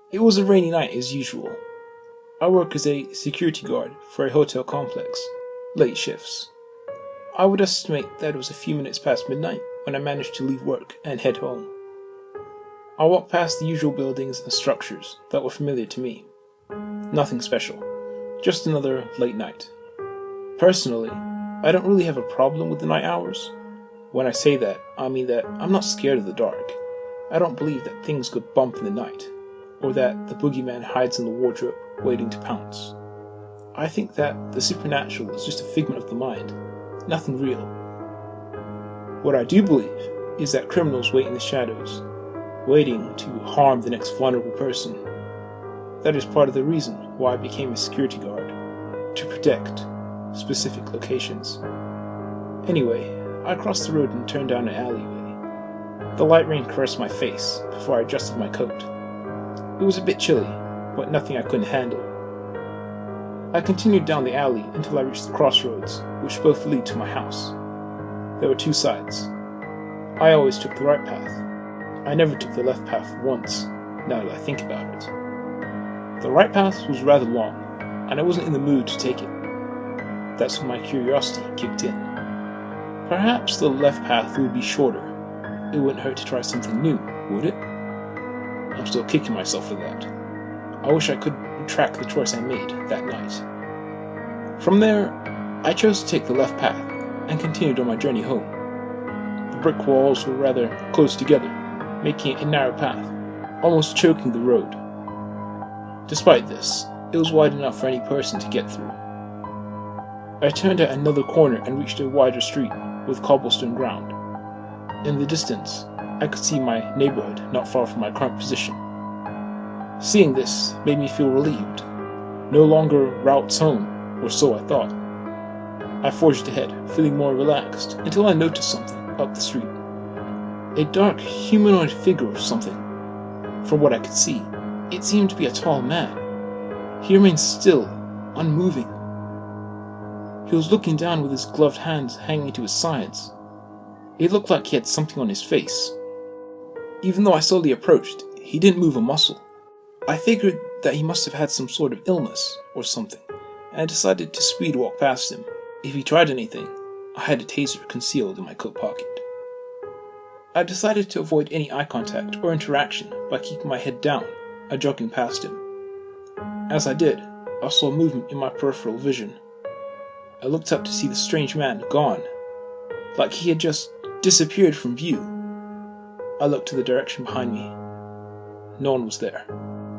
It was a rainy night as usual. I work as a security guard for a hotel complex, late shifts. I would estimate that it was a few minutes past midnight when I managed to leave work and head home. I walked past the usual buildings and structures that were familiar to me. Nothing special, just another late night. Personally, I don't really have a problem with the night hours. When I say that, I mean that I'm not scared of the dark. I don't believe that things go bump in the night, or that the boogeyman hides in the wardrobe waiting to pounce. I think that the supernatural is just a figment of the mind, nothing real. What I do believe is that criminals wait in the shadows, waiting to harm the next vulnerable person. That is part of the reason why I became a security guard, to protect specific locations. Anyway, I crossed the road and turned down an alleyway. The light rain caressed my face before I adjusted my coat. It was a bit chilly, but nothing I couldn't handle. I continued down the alley until I reached the crossroads, which both lead to my house. There were two sides. I always took the right path. I never took the left path once, now that I think about it. The right path was rather long, and I wasn't in the mood to take it. That's when my curiosity kicked in. Perhaps the left path would be shorter. It wouldn't hurt to try something new, would it? I'm still kicking myself for that. I wish I could retract the choice I made that night. From there, I chose to take the left path and continued on my journey home. The brick walls were rather close together, making it a narrow path, almost choking the road. Despite this, it was wide enough for any person to get through. I turned at another corner and reached a wider street with cobblestone ground. In the distance, I could see my neighborhood not far from my current position. Seeing this made me feel relieved. No longer routes home, or so I thought. I forged ahead, feeling more relaxed, until I noticed something up the street. A dark, humanoid figure or something. From what I could see, it seemed to be a tall man. He remained still, unmoving. He was looking down with his gloved hands hanging to his sides. It looked like he had something on his face. Even though I slowly approached, he didn't move a muscle. I figured that he must have had some sort of illness or something, and I decided to speed walk past him. If he tried anything, I had a taser concealed in my coat pocket. I decided to avoid any eye contact or interaction by keeping my head down and jogging past him. As I did, I saw movement in my peripheral vision. I looked up to see the strange man gone, like he had just disappeared from view. I looked to the direction behind me. No one was there.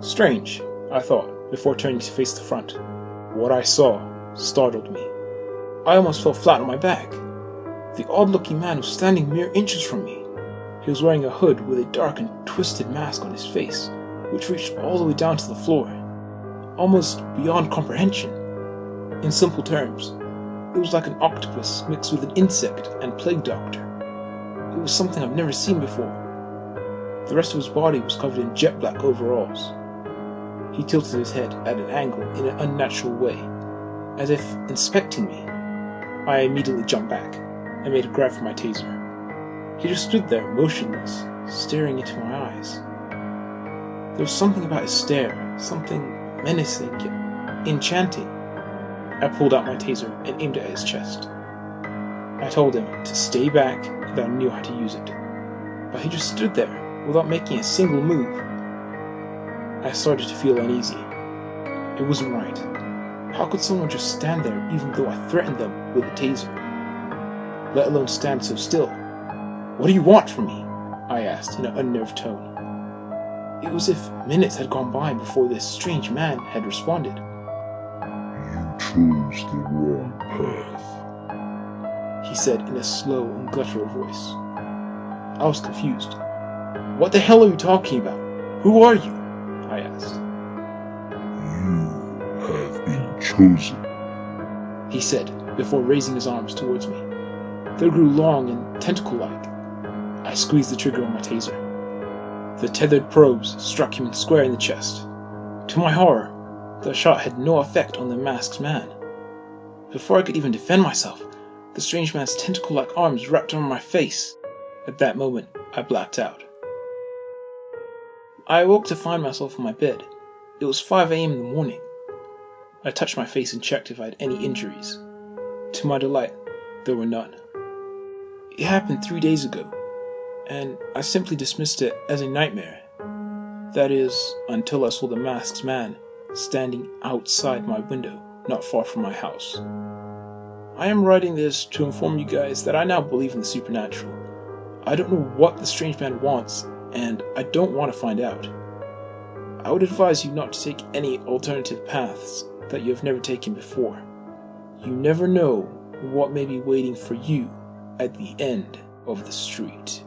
Strange, I thought, before turning to face the front. What I saw startled me. I almost fell flat on my back. The odd-looking man was standing mere inches from me. He was wearing a hood with a dark and twisted mask on his face, which reached all the way down to the floor, almost beyond comprehension. In simple terms, it was like an octopus mixed with an insect and plague doctor. It was something I've never seen before. The rest of his body was covered in jet black overalls. He tilted his head at an angle in an unnatural way, as if inspecting me. I immediately jumped back and made a grab for my taser. He just stood there, motionless, staring into my eyes. There was something about his stare, something menacing yet enchanting. I pulled out my taser and aimed it at his chest. I told him to stay back and that I knew how to use it. But he just stood there without making a single move. I started to feel uneasy. It wasn't right. How could someone just stand there even though I threatened them with a taser? Let alone stand so still. "What do you want from me?" I asked in an unnerved tone. It was as if minutes had gone by before this strange man had responded. "You chose the wrong path," he said in a slow and guttural voice. I was confused. "What the hell are you talking about? Who are you?" I asked. "You have been chosen," he said before raising his arms towards me. They grew long and tentacle-like. I squeezed the trigger on my taser. The tethered probes struck him square in the chest. To my horror, the shot had no effect on the masked man. Before I could even defend myself, the strange man's tentacle-like arms wrapped around my face. At that moment, I blacked out. I awoke to find myself in my bed. It was 5 a.m. in the morning. I touched my face and checked if I had any injuries. To my delight, there were none. It happened 3 days ago, and I simply dismissed it as a nightmare. That is, until I saw the masked man standing outside my window, not far from my house. I am writing this to inform you guys that I now believe in the supernatural. I don't know what the strange man wants, and I don't want to find out. I would advise you not to take any alternative paths that you have never taken before. You never know what may be waiting for you at the end of the street.